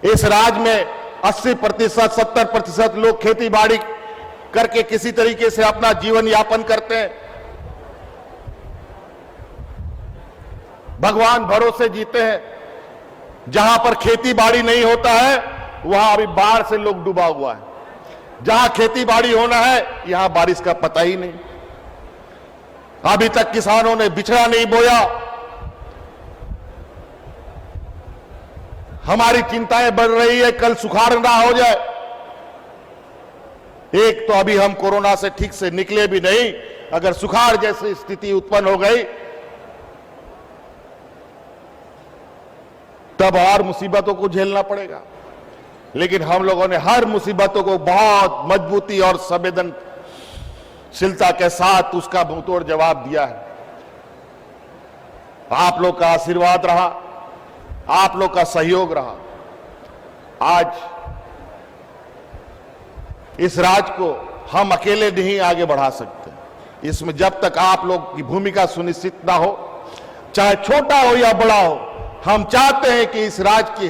इस राज्य में 80%, 70% लोग खेती बाड़ी करके किसी तरीके से अपना जीवन यापन करते हैं, भगवान भरोसे जीते हैं। जहां पर खेती बाड़ी नहीं होता है वहां अभी बाढ़ से लोग डूबा हुआ है, जहां खेती बाड़ी होना है यहां बारिश का पता ही नहीं। अभी तक किसानों ने बिचड़ा नहीं बोया। हमारी चिंताएं बढ़ रही है, कल सुखाड़ ना हो जाए। एक तो अभी हम कोरोना से ठीक से निकले भी नहीं, अगर सुखाड़ जैसी स्थिति उत्पन्न हो गई तब और मुसीबतों को झेलना पड़ेगा। लेकिन हम लोगों ने हर मुसीबतों को बहुत मजबूती और संवेदनशीलता के साथ उसका मुंहतोड़ जवाब दिया है। आप लोग का आशीर्वाद रहा, आप लोग का सहयोग रहा। आज इस राज्य को हम अकेले नहीं आगे बढ़ा सकते। इसमें जब तक आप लोग की भूमिका सुनिश्चित ना हो, चाहे छोटा हो या बड़ा हो, हम चाहते हैं कि इस राज्य की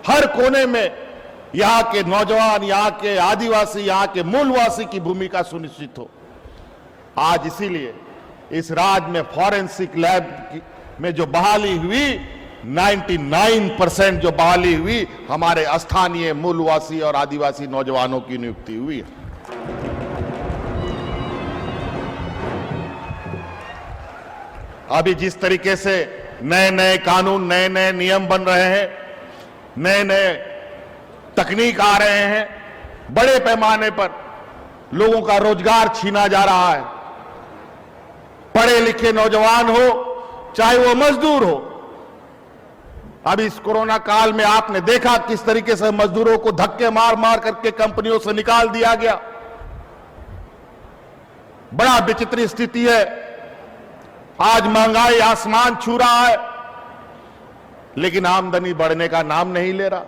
हर कोने में यहां के नौजवान, यहां के आदिवासी, यहां के मूलवासी की भूमिका सुनिश्चित हो। आज इसीलिए इस राज्य में फॉरेंसिक लैब में जो बहाली हुई, 99% जो बहाली हुई हमारे स्थानीय मूलवासी और आदिवासी नौजवानों की नियुक्ति हुई है। अभी जिस तरीके से नए नए कानून, नए नए नियम बन रहे हैं, नए नए तकनीक आ रहे हैं, बड़े पैमाने पर लोगों का रोजगार छीना जा रहा है। पढ़े लिखे नौजवान हो चाहे वो मजदूर हो, अब इस कोरोना काल में आपने देखा किस तरीके से मजदूरों को धक्के मार मार करके कंपनियों से निकाल दिया गया। बड़ा विचित्र स्थिति है। आज महंगाई आसमान छू रहा है, लेकिन आमदनी बढ़ने का नाम नहीं ले रहा।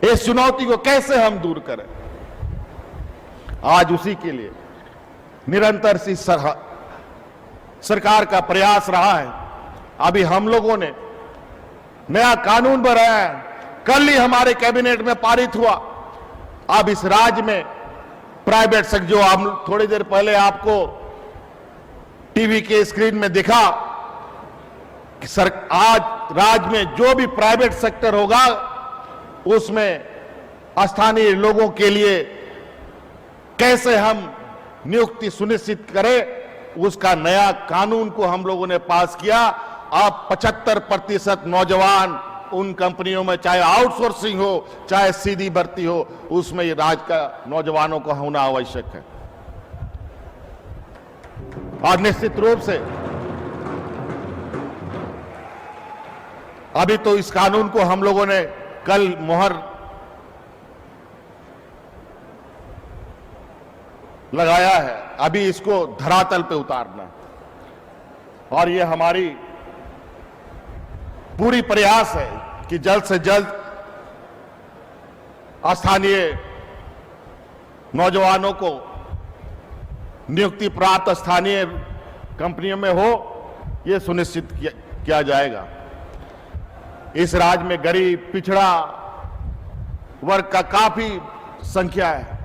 इस चुनौती को कैसे हम दूर करें? आज उसी के लिए निरंतर सी सरकार का प्रयास रहा है। अभी हम लोगों ने नया कानून बनाया है, कल ही हमारे कैबिनेट में पारित हुआ। अब इस राज्य में प्राइवेट सेक्टर, जो हम थोड़ी देर पहले आपको टीवी के स्क्रीन में दिखा कि आज राज्य में जो भी प्राइवेट सेक्टर होगा उसमें स्थानीय लोगों के लिए कैसे हम नियुक्ति सुनिश्चित करें, उसका नया कानून को हम लोगों ने पास किया। अब 75% नौजवान उन कंपनियों में, चाहे आउटसोर्सिंग हो चाहे सीधी भर्ती हो, उसमें राज्य का नौजवानों को होना आवश्यक है। और निश्चित रूप से अभी तो इस कानून को हम लोगों ने कल मोहर लगाया है, अभी इसको धरातल पे उतारना है। और ये हमारी पूरी प्रयास है कि जल्द से जल्द स्थानीय नौजवानों को नियुक्ति प्राप्त स्थानीय कंपनियों में हो, यह सुनिश्चित किया जाएगा। इस राज्य में गरीब, पिछड़ा वर्ग का काफी संख्या है।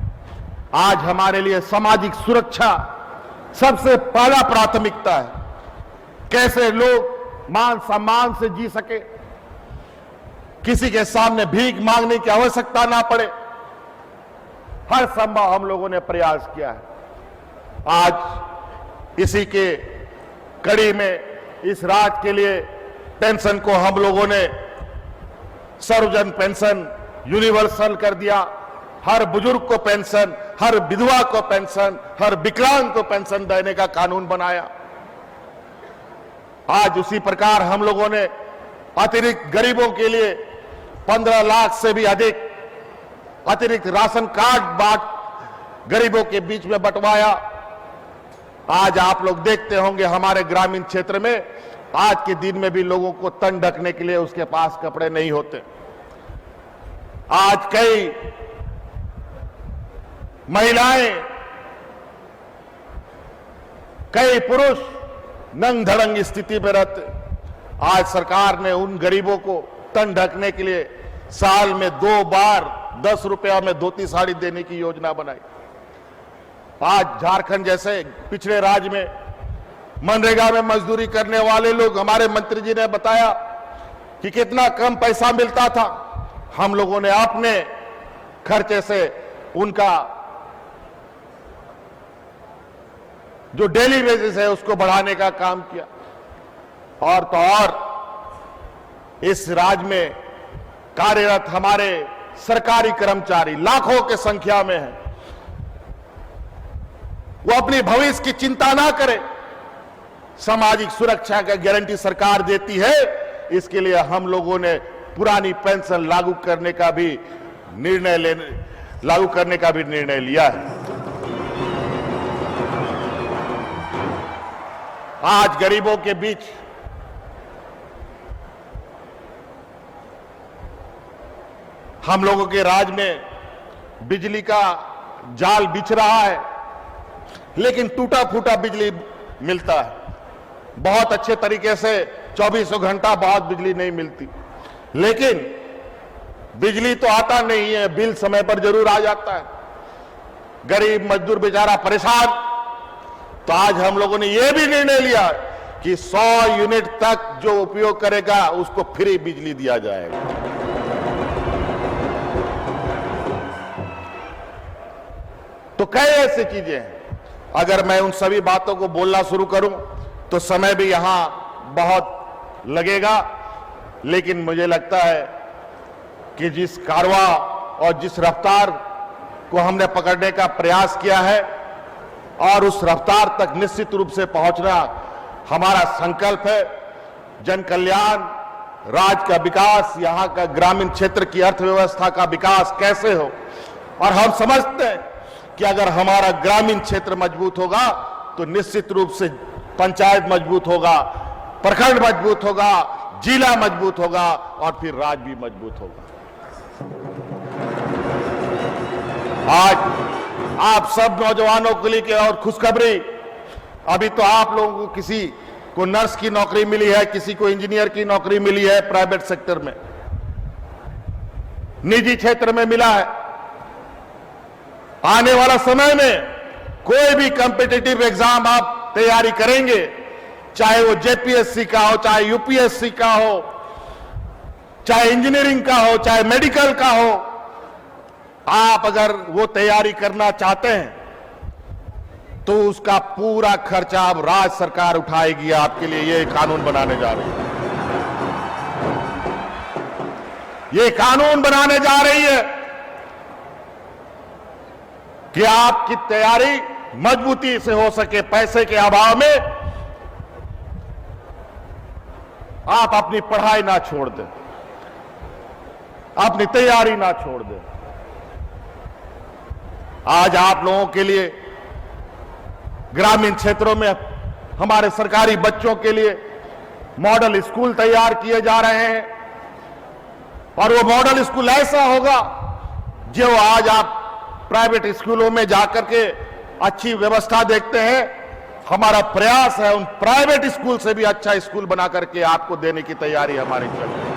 आज हमारे लिए सामाजिक सुरक्षा सबसे पहला प्राथमिकता है। कैसे लोग मान सम्मान से जी सके, किसी के सामने भीख मांगने की आवश्यकता ना पड़े, हर संभव हम लोगों ने प्रयास किया है। आज इसी के कड़ी में इस राज्य के लिए पेंशन को हम लोगों ने सर्वजन पेंशन यूनिवर्सल कर दिया। हर बुजुर्ग को पेंशन, हर विधवा को पेंशन, हर विकलांग को पेंशन देने का कानून बनाया। आज उसी प्रकार हम लोगों ने अतिरिक्त गरीबों के लिए 15 लाख से भी अधिक अतिरिक्त राशन कार्ड गरीबों के बीच में बंटवाया। आज आप लोग देखते होंगे हमारे ग्रामीण क्षेत्र में आज के दिन में भी लोगों को तन ढकने के लिए उसके पास कपड़े नहीं होते। आज कई महिलाएं, कई पुरुष नंग धड़ंग स्थिति में रहते। आज सरकार ने उन गरीबों को तन ढकने के लिए साल में 2 बार 10 रुपया में धोती साड़ी देने की योजना बनाई। आज झारखंड जैसे पिछड़े राज्य में मनरेगा में मजदूरी करने वाले लोग, हमारे मंत्री जी ने बताया कि कितना कम पैसा मिलता था। हम लोगों ने अपने खर्चे से उनका जो डेली बेसिस है उसको बढ़ाने का काम किया। और तो और इस राज्य में कार्यरत हमारे सरकारी कर्मचारी लाखों की संख्या में हैं, वो अपनी भविष्य की चिंता ना करें। सामाजिक सुरक्षा का गारंटी सरकार देती है, इसके लिए हम लोगों ने पुरानी पेंशन लागू करने का भी निर्णय लिया है। आज गरीबों के बीच हम लोगों के राज्य में बिजली का जाल बिछ रहा है, लेकिन टूटा फूटा बिजली मिलता है। बहुत अच्छे तरीके से 24 घंटा बहुत बिजली नहीं मिलती, लेकिन बिजली तो आता नहीं है, बिल समय पर जरूर आ जाता है। गरीब मजदूर बेचारा परेशान। तो आज हम लोगों ने यह भी निर्णय लिया कि 100 यूनिट तक जो उपयोग करेगा उसको फ्री बिजली दिया जाएगा। तो कई ऐसी चीजें हैं, अगर मैं उन सभी बातों को बोलना शुरू करूं तो समय भी यहां बहुत लगेगा। लेकिन मुझे लगता है कि जिस कारवां और जिस रफ्तार को हमने पकड़ने का प्रयास किया है और उस रफ्तार तक निश्चित रूप से पहुंचना हमारा संकल्प है। जन कल्याण, राज्य का विकास, यहां का ग्रामीण क्षेत्र की अर्थव्यवस्था का विकास कैसे हो। और हम समझते हैं कि अगर हमारा ग्रामीण क्षेत्र मजबूत होगा तो निश्चित रूप से पंचायत मजबूत होगा, प्रखंड मजबूत होगा, जिला मजबूत होगा और फिर राज्य भी मजबूत होगा। आज आप सब नौजवानों के लिए और खुशखबरी, अभी तो आप लोगों को किसी को नर्स की नौकरी मिली है, किसी को इंजीनियर की नौकरी मिली है प्राइवेट सेक्टर में, निजी क्षेत्र में मिला है। आने वाला समय में कोई भी कॉम्पिटिटिव एग्जाम आप तैयारी करेंगे, चाहे वो जेपीएससी का हो, चाहे यूपीएससी का हो, चाहे इंजीनियरिंग का हो, चाहे मेडिकल का हो, आप अगर वो तैयारी करना चाहते हैं तो उसका पूरा खर्चा अब राज्य सरकार उठाएगी। आपके लिए ये कानून बनाने जा रही है, ये कानून बनाने जा रही है कि आपकी तैयारी मजबूती से हो सके। पैसे के अभाव में आप अपनी पढ़ाई ना छोड़ दें, अपनी तैयारी ना छोड़ दें। आज आप लोगों के लिए ग्रामीण क्षेत्रों में हमारे सरकारी बच्चों के लिए मॉडल स्कूल तैयार किए जा रहे हैं। और वो मॉडल स्कूल ऐसा होगा जो आज आप प्राइवेट स्कूलों में जाकर के अच्छी व्यवस्था देखते हैं। हमारा प्रयास है उन प्राइवेट स्कूल से भी अच्छा स्कूल बना करके आपको देने की तैयारी हमारी चल रही है।